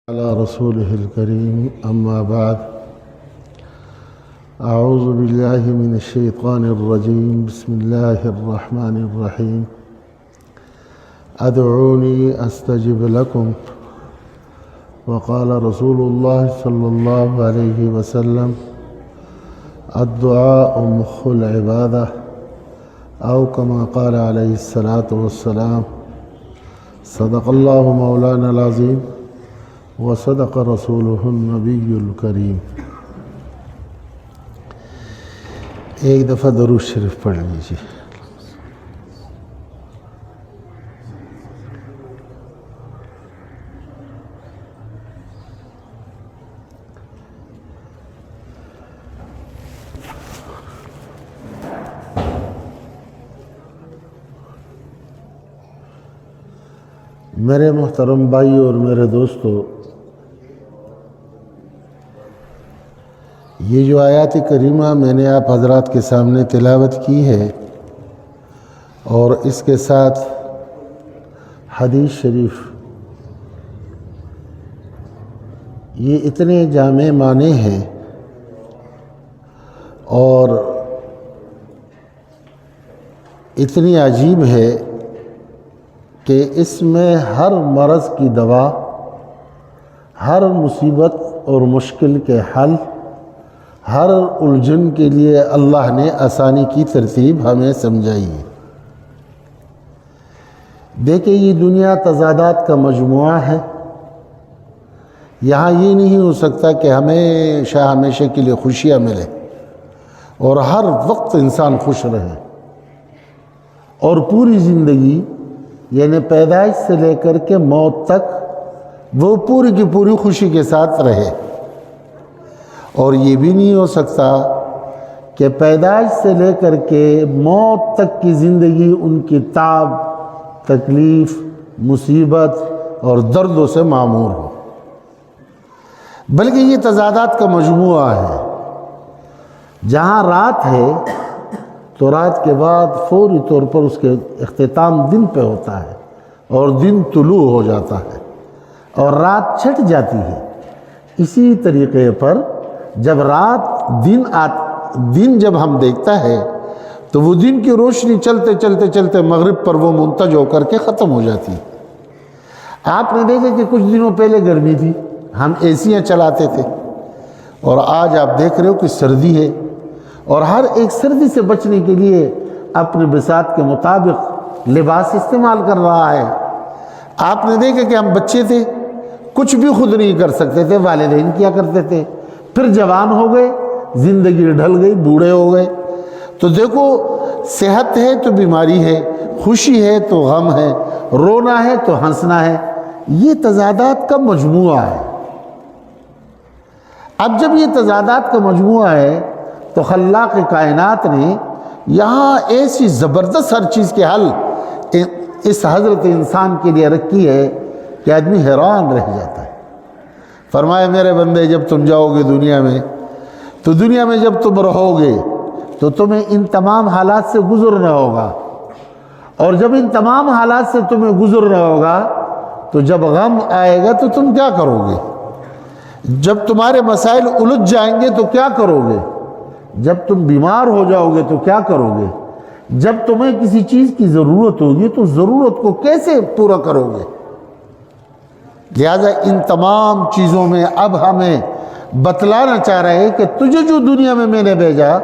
على رسوله الكريم أما بعد أعوذ بالله من الشيطان الرجيم بسم الله الرحمن الرحيم أدعوني أستجب لكم وقال رسول الله صلى الله عليه وسلم الدعاء مخ العبادة أو كما قال عليه الصلاة والسلام صدق الله مولانا العظيم وصدق رسوله النبی الکریم۔ ایک دفعہ درود شریف پڑھ لیجیے۔ میرے محترم بھائی اور میرے دوستو، یہ جو آیات کریمہ میں نے آپ حضرات کے سامنے تلاوت کی ہے اور اس کے ساتھ حدیث شریف، یہ اتنے جامع معنی ہیں اور اتنی عجیب ہے کہ اس میں ہر مرض کی دوا، ہر مصیبت اور مشکل کے حل، ہر الجھن کے لیے اللہ نے آسانی کی ترتیب ہمیں سمجھائی ہے۔ دیکھیں، یہ دنیا تضادات کا مجموعہ ہے۔ یہاں یہ نہیں ہو سکتا کہ ہمیشہ کے لیے خوشیاں ملے اور ہر وقت انسان خوش رہے اور پوری زندگی، یعنی پیدائش سے لے کر کے موت تک، وہ پوری کی پوری خوشی کے ساتھ رہے۔ اور یہ بھی نہیں ہو سکتا کہ پیدائش سے لے کر کے موت تک کی زندگی ان کی تعب، تکلیف، مصیبت اور دردوں سے معمور ہو، بلکہ یہ تضادات کا مجموعہ ہے۔ جہاں رات ہے تو رات کے بعد فوری طور پر اس کے اختتام دن پہ ہوتا ہے اور دن طلوع ہو جاتا ہے اور رات چھٹ جاتی ہے۔ اسی طریقے پر جب رات دن جب ہم دیکھتا ہے تو وہ دن کی روشنی چلتے مغرب پر وہ منتج ہو کر کے ختم ہو جاتی ہے۔ آپ نے دیکھا کہ کچھ دنوں پہلے گرمی تھی، ہم ایسیاں چلاتے تھے، اور آج آپ دیکھ رہے ہو کہ سردی ہے، اور ہر ایک سردی سے بچنے کے لیے اپنے بساط کے مطابق لباس استعمال کر رہا ہے۔ آپ نے دیکھا کہ ہم بچے تھے، کچھ بھی خود نہیں کر سکتے تھے، والدین کیا کرتے تھے، پھر جوان ہو گئے، زندگی ڈھل گئی، بوڑھے ہو گئے۔ تو دیکھو، صحت ہے تو بیماری ہے، خوشی ہے تو غم ہے، رونا ہے تو ہنسنا ہے، یہ تضادات کا مجموعہ ہے۔ اب جب یہ تضادات کا مجموعہ ہے تو خلاق کائنات نے یہاں ایسی زبردست ہر چیز کے حل اس حضرت انسان کے لیے رکھی ہے کہ آدمی حیران رہ جاتا ہے۔ فرمایا، میرے بندے، جب تم جاؤ گے دنیا میں، تو دنیا میں جب تم رہو گے تو تمہیں ان تمام حالات سے گزرنا ہوگا، اور جب ان تمام حالات سے تمہیں گزرنا ہوگا تو جب غم آئے گا تو تم کیا کرو گے؟ جب تمہارے مسائل الجھ جائیں گے تو کیا کرو گے؟ جب تم بیمار ہو جاؤ گے تو کیا کرو گے؟ جب تمہیں کسی چیز کی ضرورت ہوگی تو ضرورت کو کیسے پورا کرو گے؟ لہذا ان تمام چیزوں میں اب ہمیں بتلانا چاہ رہے ہیں کہ تجھے جو دنیا میں نے بھیجا،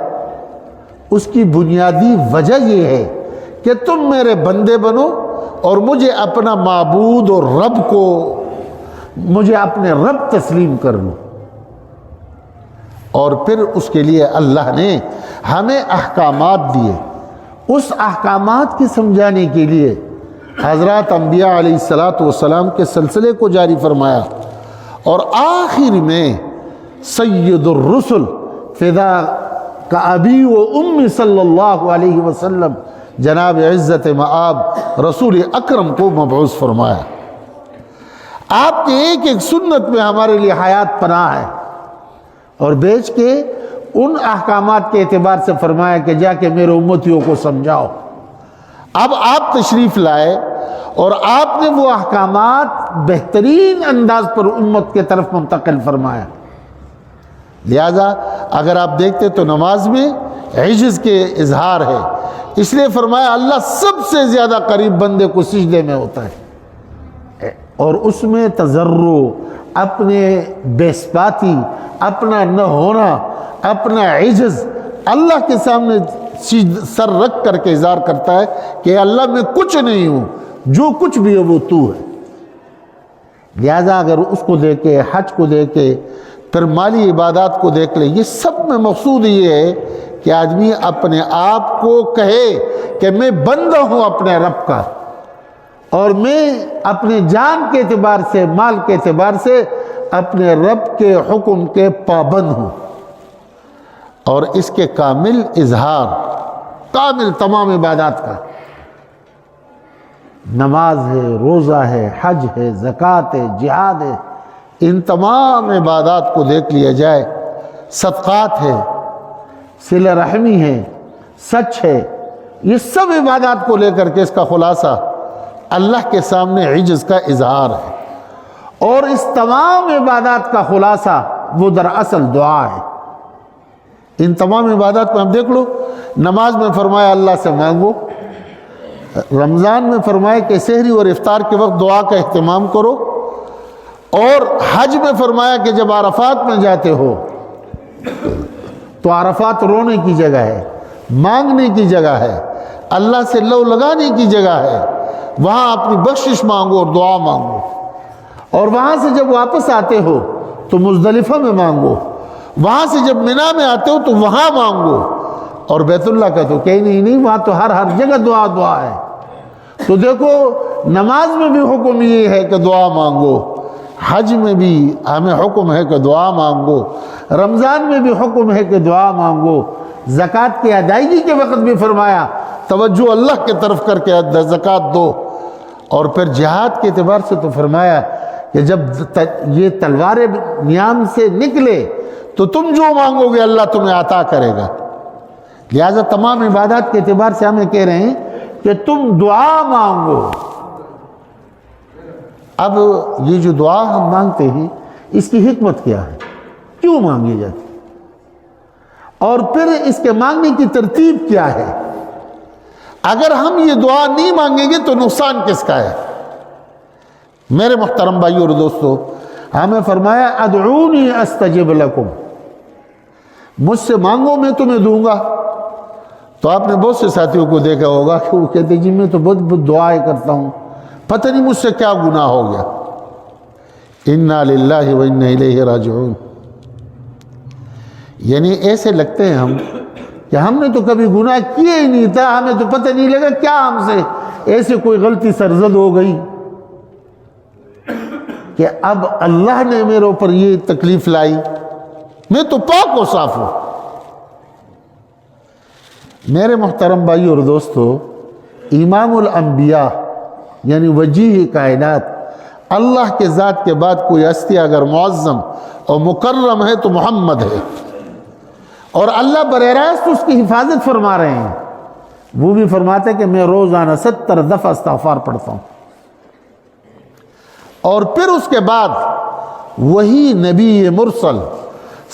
اس کی بنیادی وجہ یہ ہے کہ تم میرے بندے بنو اور مجھے اپنا معبود اور مجھے اپنے رب تسلیم کر لو۔ اور پھر اس کے لیے اللہ نے ہمیں احکامات دیے۔ اس احکامات کی سمجھانے کے لیے حضرات انبیاء علیہ السلام کے سلسلے کو جاری فرمایا، اور آخر میں سید الرسل فدا کا ابی و امی صلی اللہ علیہ وسلم جناب عزت مآب رسول اکرم کو مبعوث فرمایا۔ آپ کے ایک ایک سنت میں ہمارے لیے حیات پناہ ہے، اور بیچ کے ان احکامات کے اعتبار سے فرمایا کہ جا کے میرے امتیوں کو سمجھاؤ۔ اب آپ تشریف لائے اور آپ نے وہ احکامات بہترین انداز پر امت کے طرف منتقل فرمایا۔ لہذا اگر آپ دیکھتے تو نماز میں عجز کے اظہار ہے، اس لیے فرمایا اللہ سب سے زیادہ قریب بندے کو سجدے میں ہوتا ہے، اور اس میں تضرع، اپنے بیسپاتی، اپنا نہ ہونا، اپنا عجز اللہ کے سامنے سر رکھ کر کے اظہار کرتا ہے کہ اللہ میں کچھ نہیں ہوں، جو کچھ بھی ہے وہ تو ہے۔ لہذا اگر اس کو دیکھے، حج کو دیکھے، پھر مالی عبادات کو دیکھ لے، یہ سب میں مقصود یہ ہے کہ آدمی اپنے آپ کو کہے کہ میں بندہ ہوں اپنے رب کا، اور میں اپنے جان کے اعتبار سے، مال کے اعتبار سے اپنے رب کے حکم کے پابند ہوں، اور اس کے کامل اظہار، کامل تمام عبادات کا، نماز ہے، روزہ ہے، حج ہے، زکوٰۃ ہے، جہاد ہے، ان تمام عبادات کو دیکھ لیا جائے، صدقات ہے، صلہ رحمی ہے، سچ ہے، یہ سب عبادات کو لے کر کے اس کا خلاصہ اللہ کے سامنے عجز کا اظہار ہے، اور اس تمام عبادات کا خلاصہ وہ دراصل دعا ہے۔ ان تمام عبادات میں ہم دیکھ لو، نماز میں فرمایا اللہ سے مانگو، رمضان میں فرمایا کہ سحری اور افطار کے وقت دعا کا اہتمام کرو، اور حج میں فرمایا کہ جب عرفات میں جاتے ہو تو عرفات رونے کی جگہ ہے، مانگنے کی جگہ ہے، اللہ سے لو لگانے کی جگہ ہے، وہاں اپنی بخشش مانگو اور دعا مانگو، اور وہاں سے جب واپس آتے ہو تو مزدلفہ میں مانگو، وہاں سے جب منی میں آتے ہو تو وہاں مانگو، اور بیت اللہ کا تو کہیں نہیں، وہاں تو ہر جگہ دعا دعا ہے۔ تو دیکھو نماز میں بھی حکم یہ ہے کہ دعا مانگو، حج میں بھی ہمیں حکم ہے کہ دعا مانگو، رمضان میں بھی حکم ہے کہ دعا مانگو، زکوٰۃ کی ادائیگی کے وقت بھی فرمایا توجہ اللہ کی طرف کر کے زکوٰۃ دو، اور پھر جہاد کے اعتبار سے تو فرمایا کہ جب یہ تلوار نیام سے نکلے تو تم جو مانگو گے اللہ تمہیں عطا کرے گا۔ لہذا تمام عبادات کے اعتبار سے ہمیں کہہ رہے ہیں کہ تم دعا مانگو۔ اب یہ جو دعا ہم مانگتے ہیں اس کی حکمت کیا ہے، کیوں مانگی جاتی، اور پھر اس کے مانگنے کی ترتیب کیا ہے؟ اگر ہم یہ دعا نہیں مانگیں گے تو نقصان کس کا ہے؟ میرے محترم بھائیو اور دوستو، ہمیں فرمایا ادعونی استجب لکم، مجھ سے مانگو میں تمہیں دوں گا۔ تو آپ نے بہت سے ساتھیوں کو دیکھا ہوگا کہ وہ کہتے جی میں تو بہت دعائیں کرتا ہوں، پتہ نہیں مجھ سے کیا گناہ ہو گیا۔ انا للہ و انا الیہ راجعون، یعنی ایسے لگتے ہیں ہم کہ ہم نے تو کبھی گناہ کیے ہی نہیں تھا، ہمیں تو پتہ نہیں لگا کیا ہم سے ایسے کوئی غلطی سرزد ہو گئی کہ اب اللہ نے میرے اوپر یہ تکلیف لائی، میں تو پاک و صاف ہوں۔ میرے محترم بھائی اور دوستو، امام الانبیاء یعنی وجیہ کائنات، اللہ کے ذات کے بعد کوئی ہستی اگر معظم اور مکرم ہے تو محمد ہے، اور اللہ براہ راست اس کی حفاظت فرما رہے ہیں۔ وہ بھی فرماتے ہیں کہ میں روزانہ 70 دفعہ استغفار پڑھتا ہوں، اور پھر اس کے بعد وہی نبی مرسل،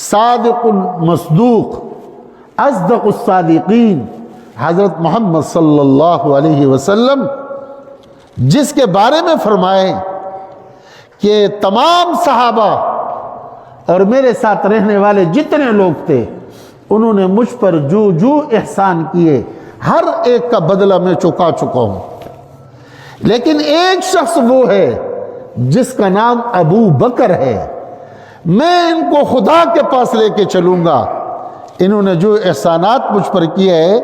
صادق المصدوق، اصدق الصادقین، حضرت محمد صلی اللہ علیہ وسلم، جس کے بارے میں فرمائے کہ تمام صحابہ اور میرے ساتھ رہنے والے جتنے لوگ تھے انہوں نے مجھ پر جو احسان کیے ہر ایک کا بدلہ میں چکا چکا ہوں، لیکن ایک شخص وہ ہے جس کا نام ابو بکر ہے، میں ان کو خدا کے پاس لے کے چلوں گا، انہوں نے جو احسانات مجھ پر کیے ہیں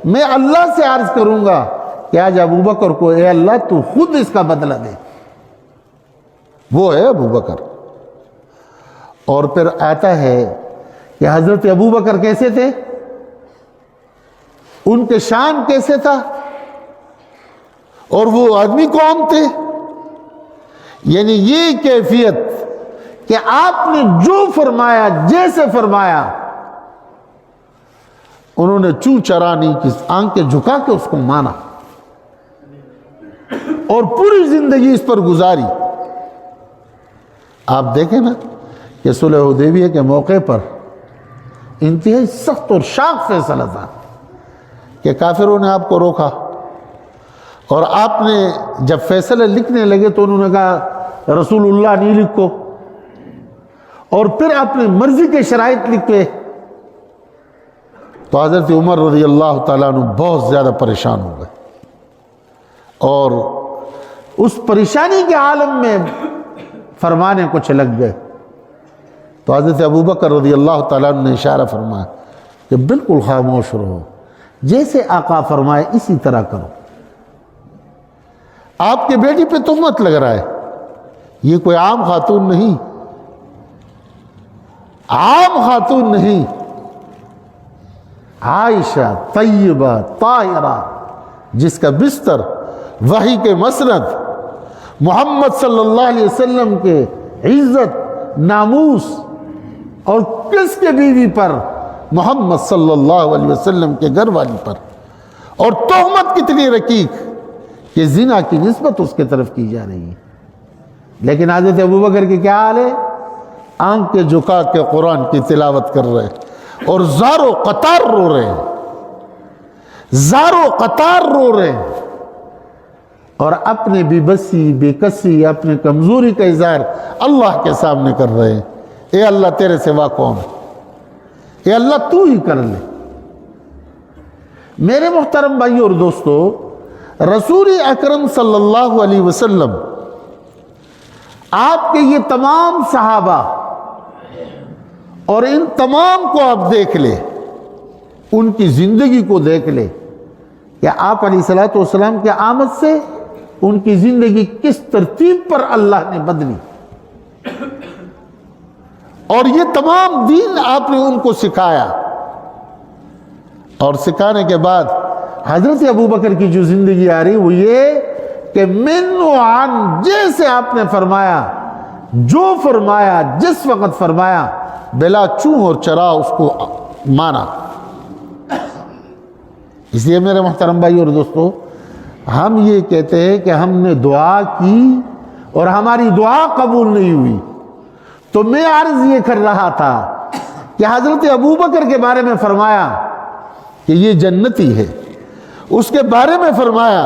میں اللہ سے عرض کروں گا کہ آج ابو بکر کو اے اللہ تو خود اس کا بدلہ دے۔ وہ ہے ابو بکر۔ اور پھر آتا ہے کہ حضرت ابو بکر کیسے تھے، ان کے شان کیسے تھا، اور وہ آدمی کون تھے، یعنی یہ کیفیت کہ آپ نے جو فرمایا جیسے فرمایا انہوں نے چوں چرانی کی آنکھیں جھکا کے اس کو مانا، اور پوری زندگی اس پر گزاری۔ آپ دیکھیں نا کہ صلح حدیبیہ کے موقع پر انتہائی سخت اور شاق فیصلہ تھا کہ کافروں نے آپ کو روکا، اور آپ نے جب فیصلہ لکھنے لگے تو انہوں نے کہا رسول اللہ نہیں لکھو، اور پھر اپنی مرضی کے شرائط لکھے، تو حضرت عمر رضی اللہ تعالیٰ عنہ بہت زیادہ پریشان ہو گئے، اور اس پریشانی کے عالم میں فرمانے کو چھلک گئے۔ تو حضرت ابوبکر رضی اللہ تعالیٰ عنہ نے اشارہ فرمایا کہ بالکل خاموش رہو، جیسے آقا فرمائے اسی طرح کرو۔ آپ کے بیٹی پہ تہمت لگ رہا ہے، یہ کوئی عام خاتون نہیں، عام خاتون نہیں، عائشہ طیبہ طاہرہ، جس کا بستر وحی کے مسند محمد صلی اللہ علیہ وسلم کے عزت ناموس، اور کس کے بیوی پر؟ محمد صلی اللہ علیہ وسلم کے گھر والی پر، اور تہمت کتنی رقیق کہ زنا کی نسبت اس کے طرف کی جا رہی ہے۔ لیکن حضرت ابوبکر کی کیا حال ہے؟ آنکھ کے جھکا کے قرآن کی تلاوت کر رہے ہیں، اور زارو قطار رو رہے ہیں، زارو قطار رو رہے ہیں، اور اپنے بے بسی بے کسی اپنے کمزوری کا اظہار اللہ کے سامنے کر رہے ہیں۔ اے اللہ تیرے سوا کون ہے؟ اے اللہ تو ہی کر لے۔ میرے محترم بھائیو اور دوستو، رسول اکرم صلی اللہ علیہ وسلم، آپ کے یہ تمام صحابہ، اور ان تمام کو آپ دیکھ لیں، ان کی زندگی کو دیکھ لیں کہ آپ علیہ الصلوۃ والسلام کے آمد سے ان کی زندگی کس ترتیب پر اللہ نے بدلی، اور یہ تمام دین آپ نے ان کو سکھایا، اور سکھانے کے بعد حضرت ابوبکر کی جو زندگی آ رہی وہ یہ کہ من و عن، جیسے آپ نے فرمایا، جو فرمایا، جس وقت فرمایا، بلا چوں اور چرا اس کو مانا۔ اس لیے میرے محترم بھائی اور دوستو، ہم یہ کہتے ہیں کہ ہم نے دعا کی اور ہماری دعا قبول نہیں ہوئی، تو میں عرض یہ کر رہا تھا کہ حضرت ابوبکر کے بارے میں فرمایا کہ یہ جنتی ہے، اس کے بارے میں فرمایا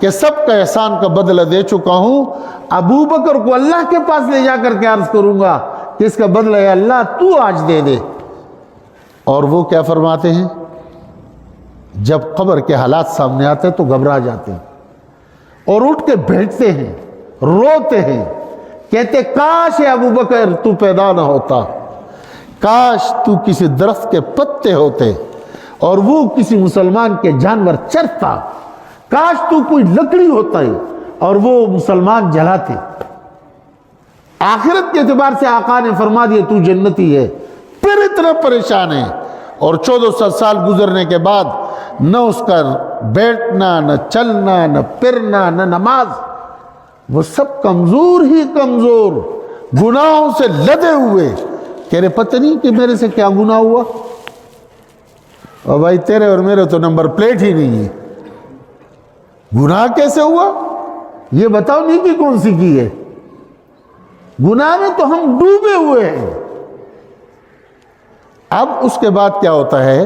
کہ سب کا احسان کا بدلہ دے چکا ہوں، ابوبکر کو اللہ کے پاس لے جا کر کے عرض کروں گا کہ اس کا بدلہ ہے اللہ تو آج دے دے۔ اور وہ کیا فرماتے ہیں؟ جب قبر کے حالات سامنے آتے تو گھبرا جاتے ہیں اور اٹھ کے بیٹھتے ہیں، روتے ہیں، کہتے کاش اے ابوبکر تو پیدا نہ ہوتا، کاش تو کسی درخت کے پتے ہوتے اور وہ کسی مسلمان کے جانور چرتا، کاش تو کوئی لکڑی ہوتا ہے اور وہ مسلمان جلاتے۔ آخرت کے اعتبار سے آقا نے فرما دیا تو جنتی ہے، پھر اتنا پریشان ہے، اور 1400 سال گزرنے کے بعد نہ اس کا بیٹھنا، نہ چلنا، نہ پھرنا، نہ نماز، وہ سب کمزور ہی کمزور، گناہوں سے لدے ہوئے، کہہ رہے پتہ نہیں کہ میرے سے کیا گناہ ہوا، اور بھائی تیرے اور میرے تو نمبر پلیٹ ہی نہیں ہے، گناہ کیسے ہوا یہ بتاؤ، نہیں کہ کون سی کی ہے، گناہ میں تو ہم ڈوبے ہوئے ہیں۔ اب اس کے بعد کیا ہوتا ہے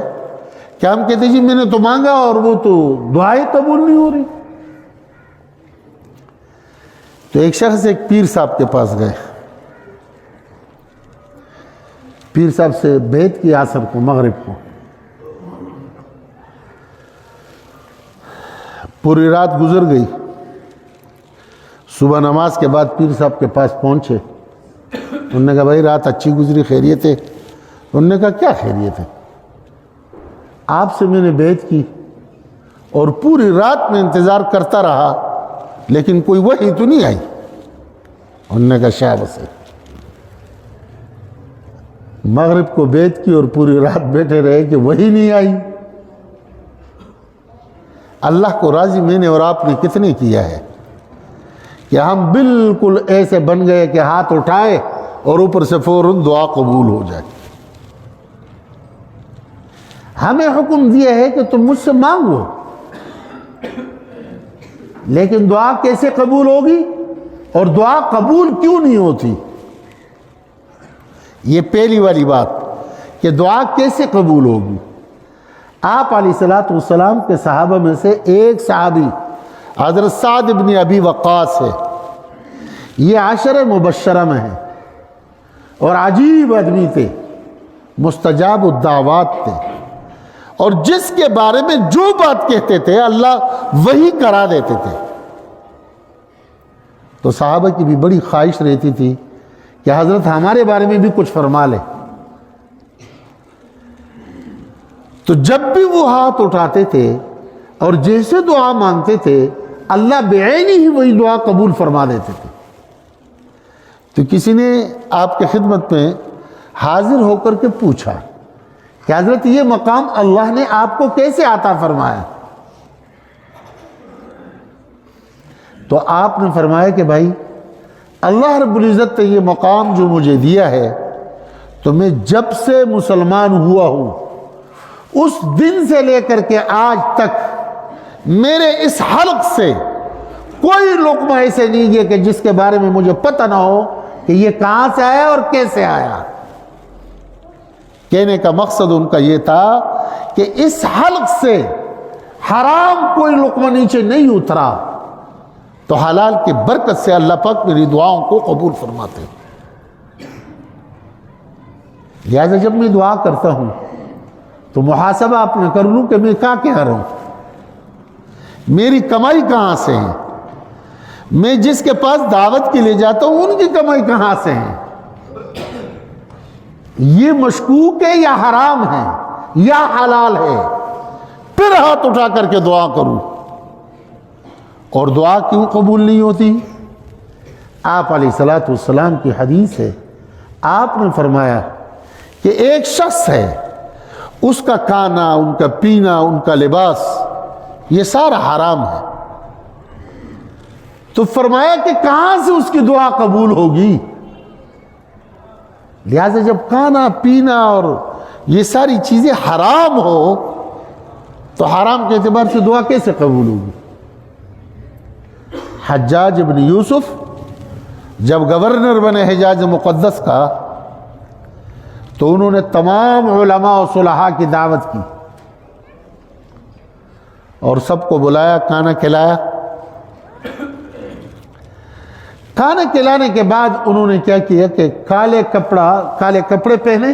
کہ ہم کہتے ہیں جی میں نے تو مانگا اور وہ تو دعائیں قبول نہیں ہو رہی۔ تو ایک شخص ایک پیر صاحب کے پاس گئے، پیر صاحب سے بیعت کی عصر کو، مغرب کو، پوری رات گزر گئی، صبح نماز کے بعد پیر صاحب کے پاس پہنچے، انہوں نے کہا بھائی رات اچھی گزری، خیریت ہے؟ انہوں نے کہا کیا خیریت ہے؟ آپ سے میں نے بیعت کی اور پوری رات میں انتظار کرتا رہا لیکن کوئی وحی تو نہیں آئی۔ انہوں نے کہا شاباش ہے، مغرب کو بیعت کی اور پوری رات بیٹھے رہے کہ وحی نہیں آئی۔ اللہ کو راضی میں نے اور آپ نے کتنے کیا ہے کہ ہم بالکل ایسے بن گئے کہ ہاتھ اٹھائے اور اوپر سے فوراً دعا قبول ہو جائے۔ ہمیں حکم دیا ہے کہ تم مجھ سے مانگو، لیکن دعا کیسے قبول ہوگی اور دعا قبول کیوں نہیں ہوتی؟ یہ پہلی والی بات کہ دعا کیسے قبول ہوگی۔ آپ علیہ الصلوۃ والسلام کے صحابہ میں سے ایک صحابی حضرت سعد بن ابی وقاص ہے، یہ عشرہ مبشرہ میں ہے اور عجیب آدمی تھے، مستجاب الدعوات تھے، اور جس کے بارے میں جو بات کہتے تھے اللہ وہی کرا دیتے تھے۔ تو صحابہ کی بھی بڑی خواہش رہتی تھی کہ حضرت ہمارے بارے میں بھی کچھ فرما لے۔ تو جب بھی وہ ہاتھ اٹھاتے تھے اور جیسے دعا مانگتے تھے اللہ بعینی ہی وہی دعا قبول فرما دیتے تھے۔ تو کسی نے آپ کے خدمت میں حاضر ہو کر کے پوچھا کہ حضرت یہ مقام اللہ نے آپ کو کیسے عطا فرمایا؟ تو آپ نے فرمایا کہ بھائی اللہ رب العزت نے یہ مقام جو مجھے دیا ہے تو میں جب سے مسلمان ہوا ہوں اس دن سے لے کر کے آج تک میرے اس حلق سے کوئی لقمہ ایسے نہیں گیا کہ جس کے بارے میں مجھے پتہ نہ ہو کہ یہ کہاں سے آیا اور کیسے آیا۔ کہنے کا مقصد ان کا یہ تھا کہ اس حلق سے حرام کوئی لقمہ نیچے نہیں اترا، تو حلال کی برکت سے اللہ پاک میری دعاؤں کو قبول فرماتے ہیں۔ لہذا جب میں دعا کرتا ہوں تو محاسبہ اپنا کر لوں کہ میں کیا کہہ رہا ہوں، میری کمائی کہاں سے ہے، میں جس کے پاس دعوت کے لیے جاتا ہوں ان کی کمائی کہاں سے ہے، یہ مشکوک ہے یا حرام ہے یا حلال ہے، پھر ہاتھ اٹھا کر کے دعا کروں۔ اور دعا کیوں قبول نہیں ہوتی؟ آپ علیہ الصلوۃ والسلام کی حدیث ہے، آپ نے فرمایا کہ ایک شخص ہے اس کا کھانا، ان کا پینا، ان کا لباس یہ سارا حرام ہے، تو فرمایا کہ کہاں سے اس کی دعا قبول ہوگی؟ لہذا جب کھانا پینا اور یہ ساری چیزیں حرام ہو تو حرام کے اعتبار سے دعا کیسے قبول ہوگی؟ حجاج بن یوسف جب گورنر بنے حجاز مقدس کا تو انہوں نے تمام علماء و صلحاء کی دعوت کی اور سب کو بلایا، کھانا کھلایا۔ کھانا کھلانے کے بعد انہوں نے کیا کیا کہ کالے کپڑے پہنے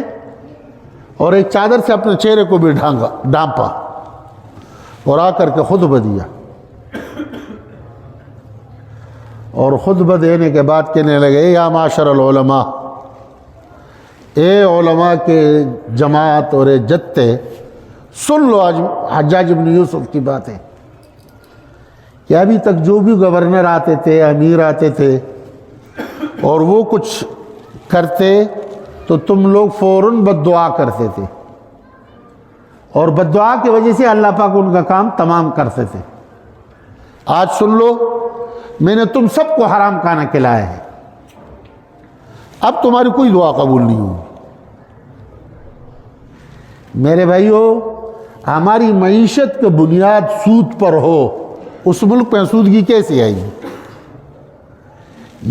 اور ایک چادر سے اپنے چہرے کو بھی ڈھانپا اور آ کر کے خطبہ دیا، اور خطبہ دینے کے بعد کہنے لگے یا معاشر العلماء، اے علماء کے جماعت اور اے جتے، سن لو آج حجاج بن یوسف کی باتیں کہ ابھی تک جو بھی گورنر آتے تھے، امیر آتے تھے اور وہ کچھ کرتے تو تم لوگ فوراً بد دعا کرتے تھے اور بد دعا کی وجہ سے اللہ پاک ان کا کام تمام کرتے تھے۔ آج سن لو، میں نے تم سب کو حرام کھانا کھلایا ہے، اب تمہاری کوئی دعا قبول نہیں ہوگی۔ میرے بھائیو، ہماری معیشت کا بنیاد سود پر ہو، اس ملک میں سودگی کیسے آئے گی؟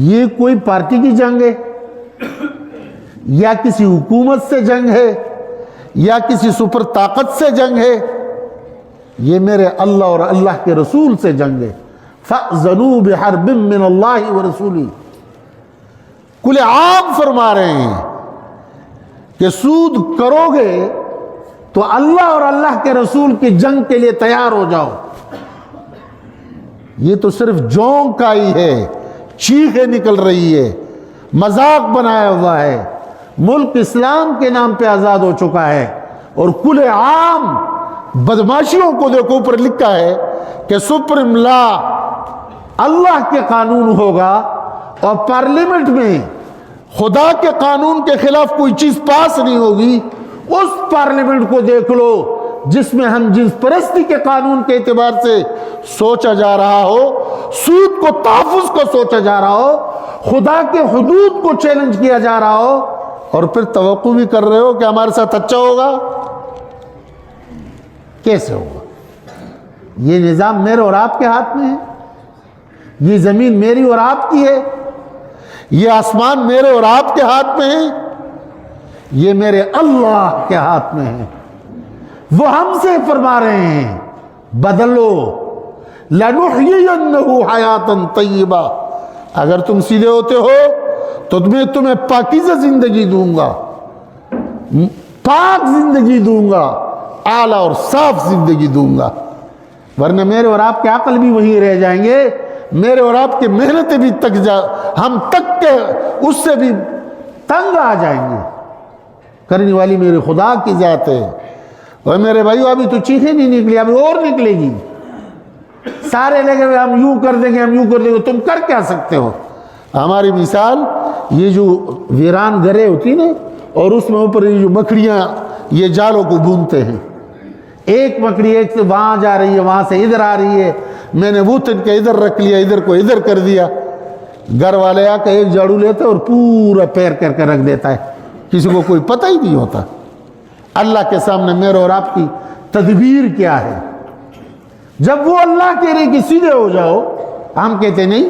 یہ کوئی پارٹی کی جنگ ہے یا کسی حکومت سے جنگ ہے یا کسی سپر طاقت سے جنگ ہے؟ یہ میرے اللہ اور اللہ کے رسول سے جنگ ہے۔ فَأْذَنُوا بِحَرْبٍ مِّنَ اللَّهِ وَرَسُولِهِ، کل عام فرما رہے ہیں کہ سود کرو گے تو اللہ اور اللہ کے رسول کی جنگ کے لیے تیار ہو جاؤ۔ یہ تو صرف جونک کا ہی ہے، چیخیں نکل رہی ہے، مذاق بنایا ہوا ہے۔ ملک اسلام کے نام پہ آزاد ہو چکا ہے اور کل عام بدماشیوں کو دیکھو اوپر لکھا ہے کہ سپریم لا، اللہ کے قانون ہوگا اور پارلیمنٹ میں خدا کے قانون کے خلاف کوئی چیز پاس نہیں ہوگی۔ اس پارلیمنٹ کو دیکھ لو جس میں ہم جنس پرستی کے قانون کے اعتبار سے سوچا جا رہا ہو، سود کو، تحفظ کو سوچا جا رہا ہو، خدا کے حدود کو چیلنج کیا جا رہا ہو، اور پھر توقع بھی کر رہے ہو کہ ہمارے ساتھ اچھا ہوگا۔ کیسے ہوگا؟ یہ نظام میرے اور آپ کے ہاتھ میں ہے۔ یہ زمین میری اور آپ کی ہے، یہ آسمان میرے اور آپ کے ہاتھ میں ہے، یہ میرے اللہ کے ہاتھ میں ہے۔ وہ ہم سے فرما رہے ہیں بدلو، لَنُحْيِيَنَّهُ حَيَاتًا طَيِّبًا، اگر تم سیدھے ہوتے ہو تو میں تمہیں پاکیزہ زندگی دوں گا، پاک زندگی دوں گا، اعلیٰ اور صاف زندگی دوں گا، ورنہ میرے اور آپ کے عقل بھی وہی رہ جائیں گے، میرے اور آپ کے محنتیں بھی ہم تک کے اس سے بھی تنگ آ جائیں گے۔ کرنے والی میرے خدا کی ذات ہے۔ اور میرے بھائیو ابھی تو چیخیں نہیں نکلی، ابھی اور نکلے گی، سارے لگے ہوئے ہم یوں کر دیں گے، ہم یوں کر دیں گے، تم کر کیا سکتے ہو؟ ہماری مثال یہ جو ویران گھریں ہوتی نا، اور اس میں اوپر یہ جو مکڑیاں یہ جالوں کو بونتے ہیں، ایک مکڑی ایک سے وہاں جا رہی ہے، وہاں سے ادھر آ رہی ہے، میں نے وہ تن کے ادھر رکھ لیا، ادھر کو ادھر کر دیا، گھر والے آ کے ایک جھاڑو لیتے اور پورا پیر کر کے رکھ دیتا ہے، کسی کو کوئی پتہ ہی نہیں ہوتا۔ اللہ کے سامنے میرے اور آپ کی تدبیر کیا ہے؟ جب وہ اللہ کہہ رہے کہ سیدھے ہو جاؤ، ہم کہتے نہیں۔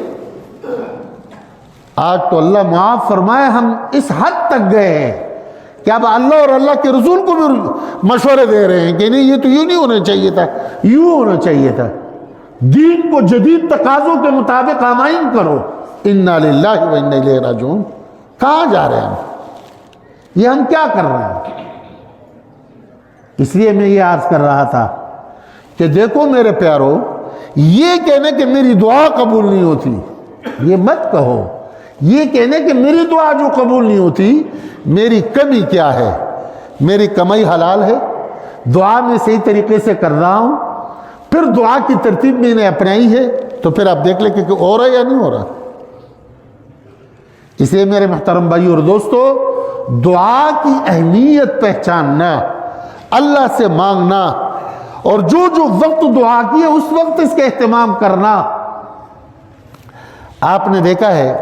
آج تو اللہ معاف فرمائے ہم اس حد تک گئے ہیں کہ اب اللہ اور اللہ کے رسول کو بھی مشورے دے رہے ہیں کہ نہیں یہ تو یوں نہیں ہونا چاہیے تھا، یوں ہونا چاہیے تھا۔ دین کو جدید تقاضوں کے مطابق آمائن کرو۔ انا للہ و انا الیہ راجعون۔ کہاں جا رہے ہیں ہم؟ یہ ہم کیا کر رہے ہیں؟ اس لیے میں یہ عرض کر رہا تھا کہ دیکھو میرے پیارو، یہ کہنے کہ میری دعا قبول نہیں ہوتی، یہ مت کہو۔ یہ کہنے کہ میری دعا جو قبول نہیں ہوتی، میری کمی کیا ہے؟ میری کمائی حلال ہے، دعا میں صحیح طریقے سے کر رہا ہوں، پھر دعا کی ترتیب میں نے اپنائی ہے، تو پھر آپ دیکھ لیں کہ ہو رہا ہے یا نہیں ہو رہا۔ اس لیے میرے محترم بھائی اور دوستو، دعا کی اہمیت پہچاننا، اللہ سے مانگنا، اور جو جو وقت دعا کی ہے اس وقت اس کا اہتمام کرنا۔ آپ نے دیکھا ہے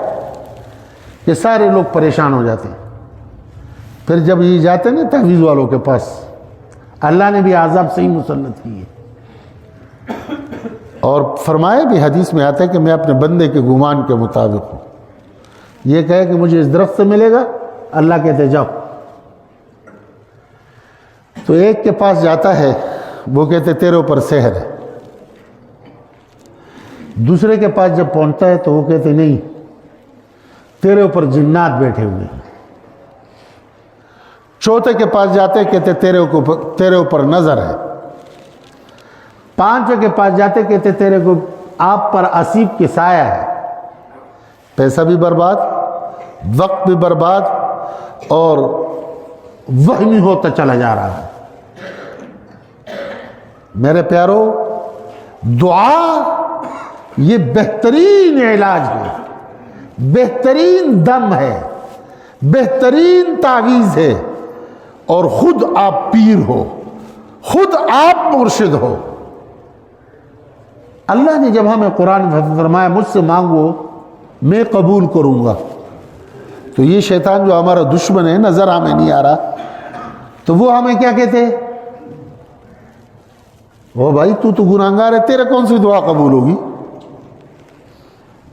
کہ سارے لوگ پریشان ہو جاتے ہیں، پھر جب یہ جاتے ہیں نا تحویز والوں کے پاس، اللہ نے بھی عذاب سے ہی مسلط کی ہے، اور فرمایا بھی حدیث میں آتا ہے کہ میں اپنے بندے کے گمان کے مطابق ہوں۔ یہ کہے کہ مجھے اس درخت سے ملے گا، اللہ کہتے جاؤ۔ تو ایک کے پاس جاتا ہے، وہ کہتے تیرے اوپر سحر ہے۔ دوسرے کے پاس جب پہنچتا ہے تو وہ کہتے نہیں، تیرے اوپر جنات بیٹھے ہوئے ہیں۔ چوتھے کے پاس جاتے کہتے تیرے اوپر نظر ہے۔ پانچویں کے پاس جاتے کہتے تیرے کو آپ پر اسیب کی سایہ ہے۔ پیسہ بھی برباد، وقت بھی برباد، اور وہمی ہوتا چلا جا رہا ہے۔ میرے پیارو، دعا یہ بہترین علاج ہے، بہترین دم ہے، بہترین تعویذ ہے، اور خود آپ پیر ہو، خود آپ مرشد ہو۔ اللہ نے جب ہمیں قرآن میں فرمایا مجھ سے مانگو میں قبول کروں گا، تو یہ شیطان جو ہمارا دشمن ہے، نظر ہمیں نہیں آ رہا، تو وہ ہمیں کیا کہتے ہیں؟ وہ بھائی تو گناہگار ہے، تیرے کون سی دعا قبول ہوگی؟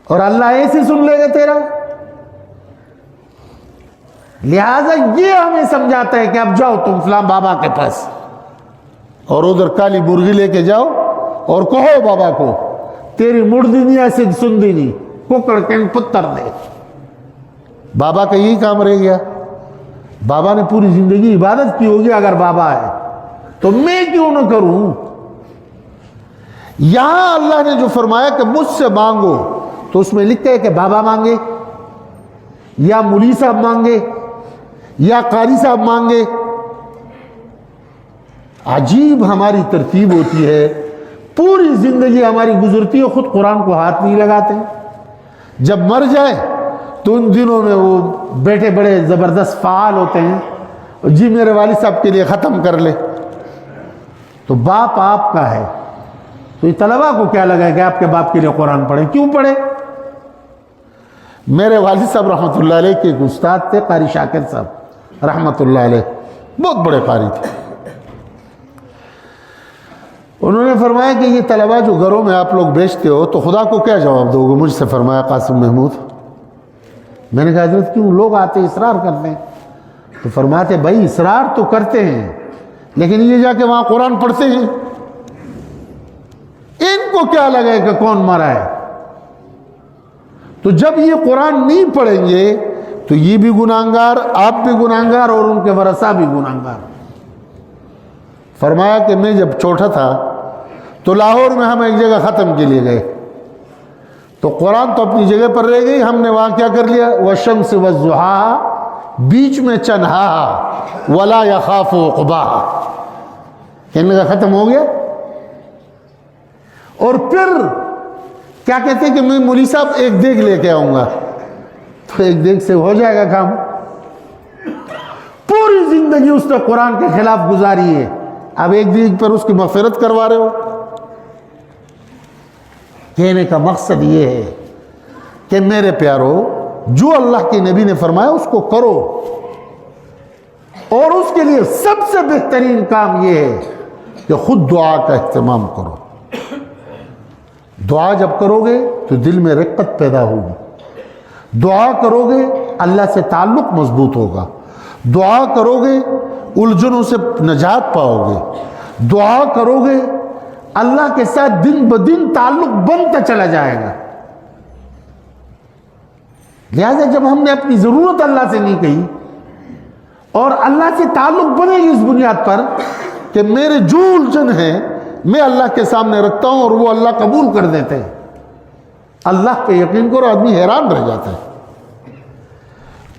اور اللہ ایسے سن لے گا تیرا؟ لہذا یہ ہمیں سمجھاتا ہے کہ اب جاؤ تم فلاں بابا کے پاس، اور ادھر کالی مرغی لے کے جاؤ اور کہو بابا کو تیری مردی نہیں ایسے سن دی نہیں، ککڑ کے پتر دے۔ بابا کا یہی کام رہ گیا۔ بابا نے پوری زندگی عبادت کی ہوگی، اگر بابا ہے تو میں کیوں نہ کروں؟ یہاں اللہ نے جو فرمایا کہ مجھ سے مانگو، تو اس میں لکھتے ہے کہ بابا مانگے یا مولی صاحب مانگے یا قاری صاحب مانگے۔ عجیب ہماری ترتیب ہوتی ہے، پوری زندگی ہماری گزرتی ہے، خود قرآن کو ہاتھ نہیں لگاتے۔ جب مر جائے تو ان دنوں میں وہ بیٹے بڑے زبردست فعال ہوتے ہیں، جی میرے والد صاحب کے لیے ختم کر لے۔ تو باپ آپ کا ہے، تو یہ طلبہ کو کیا لگا کہ آپ کے باپ کے لیے قرآن پڑھے؟ کیوں پڑھے؟ میرے والد صاحب رحمۃ اللہ علیہ کے ایک استاد تھے، قاری شاکر صاحب رحمۃ اللہ علیہ، بہت بڑے قاری تھے۔ انہوں نے فرمایا کہ یہ طلبہ جو گھروں میں آپ لوگ بیچتے ہو تو خدا کو کیا جواب دو گے؟ مجھ سے فرمایا قاسم محمود. میں نے کہا حضرت کیوں؟ لوگ آتے اصرار کرتے ہیں. تو فرماتے بھائی اصرار تو کرتے ہیں لیکن یہ جا کے وہاں قرآن پڑھتے ہیں، ان کو کیا لگے کہ کون مرا ہے؟ تو جب یہ قرآن نہیں پڑھیں گے تو یہ بھی گناہگار، آپ بھی گناہگار، اور ان کے ورثہ بھی گناہگار. فرمایا کہ میں جب چھوٹا تھا تو لاہور میں ہم ایک جگہ ختم کے لیے گئے تو قرآن تو اپنی جگہ پر رہ گئی، ہم نے وہاں کیا کر لیا؟ والشمس والضحاہا، بیچ میں چنہاہا ولا یخاف عقباہا، کہنے کا ختم ہو گیا. اور پھر کیا کہتے ہیں کہ میں مولی صاحب ایک دیگ لے کے آؤں گا، تو ایک دیگ سے ہو جائے گا کام. پوری زندگی اس نے قرآن کے خلاف گزاری ہے، اب ایک دیگ پر اس کی مغفرت کروا رہے ہو. کہنے کا مقصد یہ ہے کہ میرے پیارو، جو اللہ کے نبی نے فرمایا اس کو کرو، اور اس کے لیے سب سے بہترین کام یہ ہے کہ خود دعا کا اہتمام کرو. دعا جب کرو گے تو دل میں رقت پیدا ہوگی، دعا کرو گے اللہ سے تعلق مضبوط ہوگا، دعا کرو گے الجھنوں سے نجات پاؤ گے، دعا کرو گے اللہ کے ساتھ دن بدن تعلق بنتا چلا جائے گا. لہذا جب ہم نے اپنی ضرورت اللہ سے نہیں کہی اور اللہ سے تعلق بنے گی اس بنیاد پر کہ میرے جو الجھن ہیں میں اللہ کے سامنے رکھتا ہوں اور وہ اللہ قبول کر دیتے ہیں، اللہ پہ یقین کرو آدمی حیران رہ جاتا ہے.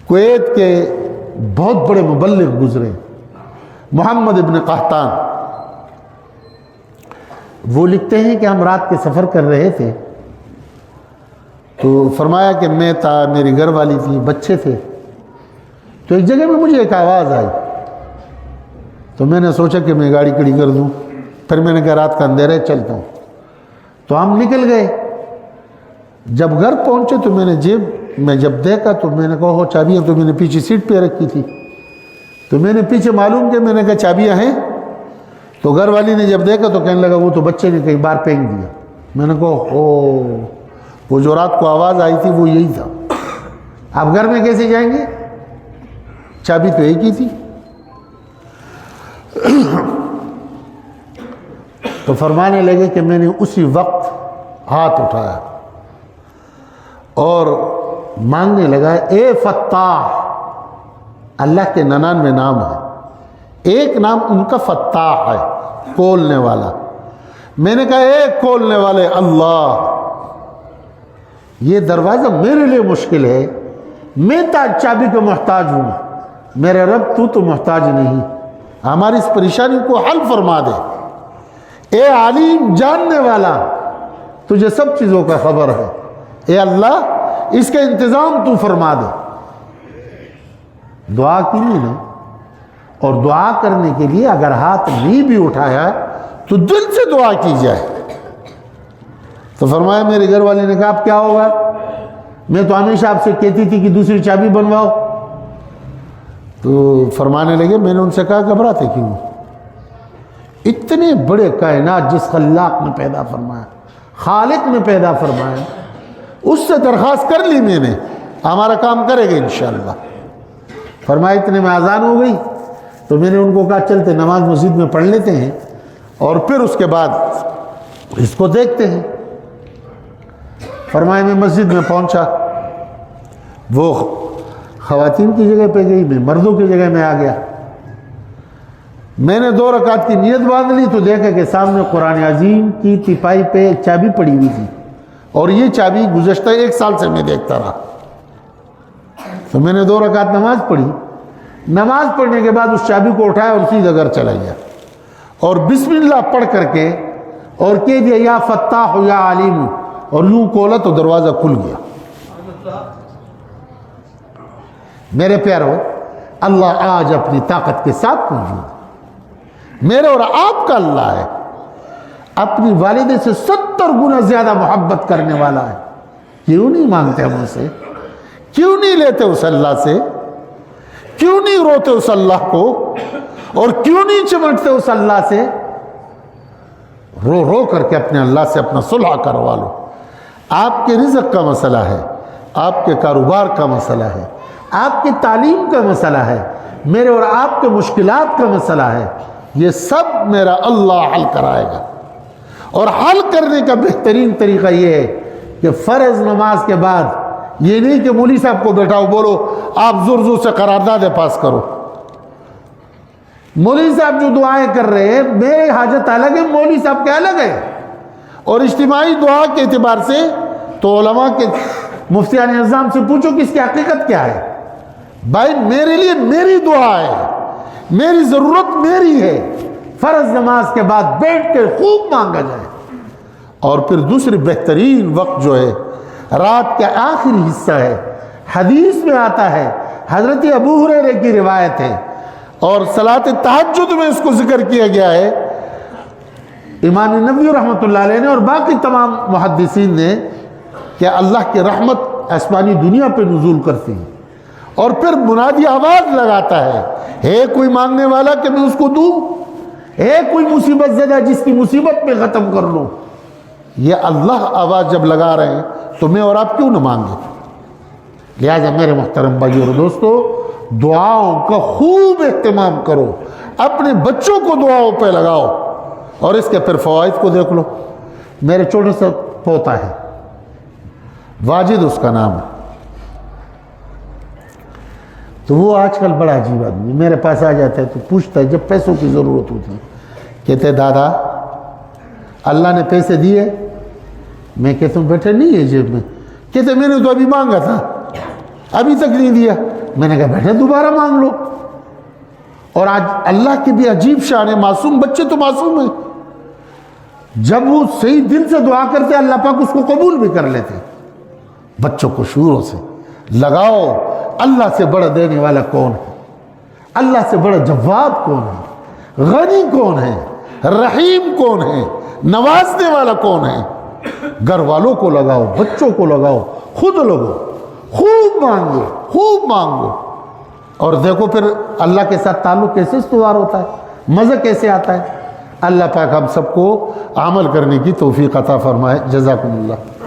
کویت کے بہت بڑے مبلغ گزرے، محمد ابن قحطان، وہ لکھتے ہیں کہ ہم رات کے سفر کر رہے تھے تو فرمایا کہ میں تھا، میری گھر والی تھی، بچے تھے. تو ایک جگہ میں مجھے ایک آواز آئی تو میں نے سوچا کہ میں گاڑی کھڑی کر دوں. پھر میں نے کہا رات کا اندھیرا ہے چلتا ہوں. تو ہم نکل گئے. جب گھر پہنچے تو میں نے جیب میں جب دیکھا تو میں نے کہا ہو چابیاں تو میں نے پیچھے سیٹ پہ رکھی تھی. تو میں نے پیچھے معلوم کیا، میں نے کہا چابیاں ہیں؟ تو گھر والی نے جب دیکھا تو کہنے لگا وہ تو بچے نے کئی بار پھینک دیا. میں نے کہا او، وہ جو رات کو آواز آئی تھی وہ یہی تھا. آپ گھر میں کیسے جائیں گے؟ چابی تو ایک ہی تھی. تو فرمانے لگے کہ میں نے اسی وقت ہاتھ اٹھایا اور مانگنے لگا اے فتاح. اللہ کے 99 نام ہے، ایک نام ان کا فتاح ہے، کھولنے والا. میں نے کہا اے کھولنے والے اللہ، یہ دروازہ میرے لیے مشکل ہے، میں چابی کا محتاج ہوں، میرے رب تو محتاج نہیں، ہماری اس پریشانی کو حل فرما دے. اے علیم جاننے والا، تجھے سب چیزوں کا خبر ہے، اے اللہ اس کا انتظام تو فرما دے. دعا کی نا، اور دعا کرنے کے لیے اگر ہاتھ نہیں بھی اٹھایا تو دل سے دعا کی جائے. تو فرمایا میرے گھر والے نے کہا اب کیا ہوگا؟ میں تو ہمیشہ آپ سے کہتی تھی کہ دوسری چابی بنواؤ. تو فرمانے لگے میں نے ان سے کہا گھبراتے کیوں؟ اتنے بڑے کائنات جس خلاق نے پیدا فرمایا، خالق نے پیدا فرمایا، اس سے درخواست کر لی میں نے، ہمارا کام کرے گا انشاءاللہ. فرمایا اتنے میں اذان ہو گئی تو میں نے ان کو کہا چلتے نماز مسجد میں پڑھ لیتے ہیں اور پھر اس کے بعد اس کو دیکھتے ہیں. فرمایا میں مسجد میں پہنچا، وہ خواتین کی جگہ پہ گئی، میں مردوں کی جگہ میں آ گیا. میں نے 2 رکعت کی نیت باندھ لی تو دیکھا کہ سامنے قرآن عظیم کی تیپائی پہ ایک چابی پڑی ہوئی تھی، اور یہ چابی گزشتہ 1 سال سے میں دیکھتا رہا. تو میں نے 2 رکعت نماز پڑھی. نماز پڑھنے کے بعد اس چابی کو اٹھایا اور سیدھا گھر چلا گیا اور بسم اللہ پڑھ کر کے اور کہہ دیا یا فتاح یا علیم، اور یوں کھولا تو دروازہ کھل گیا. میرے پیارو، اللہ آج اپنی طاقت کے ساتھ موجود ہے. میرے اور آپ کا اللہ ہے، اپنی والدے سے 70 گنا زیادہ محبت کرنے والا ہے. کیوں نہیں مانگتے ہم اسے؟ کیوں نہیں لیتے اس اللہ سے؟ کیوں نہیں روتے اس اللہ کو؟ اور کیوں نہیں چمٹتے اس اللہ سے؟ رو رو کر کے اپنے اللہ سے اپنا صلح کروا لو. آپ کے رزق کا مسئلہ ہے، آپ کے کاروبار کا مسئلہ ہے، آپ کی تعلیم کا مسئلہ ہے، میرے اور آپ کے مشکلات کا مسئلہ ہے، یہ سب میرا اللہ حل کرائے گا. اور حل کرنے کا بہترین طریقہ یہ ہے کہ فرض نماز کے بعد یہ نہیں کہ مولوی صاحب کو بیٹھاؤ بولو آپ زور زور سے قراردادیں پاس کرو. مولوی صاحب جو دعائیں کر رہے ہیں میرے حاجت الگ ہے، مولوی صاحب کے الگ ہے. اور اجتماعی دعا کے اعتبار سے تو علماء کے مفتیان اعظام سے پوچھو کہ اس کی حقیقت کیا ہے. بھائی میرے لیے میری دعا ہے، میری ضرورت میری ہے، فرض نماز کے بعد بیٹھ کے خوب مانگا جائے. اور پھر دوسری بہترین وقت جو ہے رات کا آخری حصہ ہے. حدیث میں آتا ہے، حضرت ابو ہریرہ کی روایت ہے اور صلاۃ تہجد میں اس کو ذکر کیا گیا ہے. امام نبوی رحمۃ اللہ علیہ نے اور باقی تمام محدثین نے کہ اللہ کی رحمت آسمانی دنیا پہ نزول کرتی ہے اور پھر منادی آواز لگاتا ہے کوئی مانگنے والا کہ میں اس کو دوں، کوئی مصیبت زدہ جس کی مصیبت میں ختم کر لوں. یہ اللہ آواز جب لگا رہے ہیں تو میں اور آپ کیوں نہ مانگیں. لہٰذا میرے محترم بھائیو اور دوستو، دعاؤں کا خوب اہتمام کرو، اپنے بچوں کو دعاؤں پہ لگاؤ اور اس کے پھر فوائد کو دیکھ لو. میرے چھوٹے سے پوتا ہے، واجد اس کا نام ہے، تو وہ آج کل بڑا عجیب آدمی میرے پاس آ جاتا ہے تو پوچھتا ہے جب پیسوں کی ضرورت ہوتی ہے، کہتے دادا اللہ نے پیسے دیے؟ میں کہتا ہوں بیٹا نہیں ہے جیب میں. کہتے میں نے تو ابھی مانگا تھا ابھی تک نہیں دیا. میں نے کہا بیٹا دوبارہ مانگ لو. اور آج اللہ کی بھی عجیب شان ہے، معصوم بچے تو معصوم ہیں، جب وہ صحیح دل سے دعا کرتے اللہ پاک اس کو قبول بھی کر لیتے. بچوں کو شروع سے لگاؤ، اللہ سے بڑا دینے والا کون ہے، اللہ سے بڑا جواد کون ہے، غنی کون ہے، رحیم کون ہے، نوازنے والا کون ہے. گھر والوں کو لگاؤ، بچوں کو لگاؤ، خود لگو، خوب مانگو، خوب مانگو. اور دیکھو پھر اللہ کے ساتھ تعلق کیسے استوار ہوتا ہے، مزہ کیسے آتا ہے. اللہ پاک ہم سب کو عمل کرنے کی توفیق عطا فرمائے. جزاکم اللہ.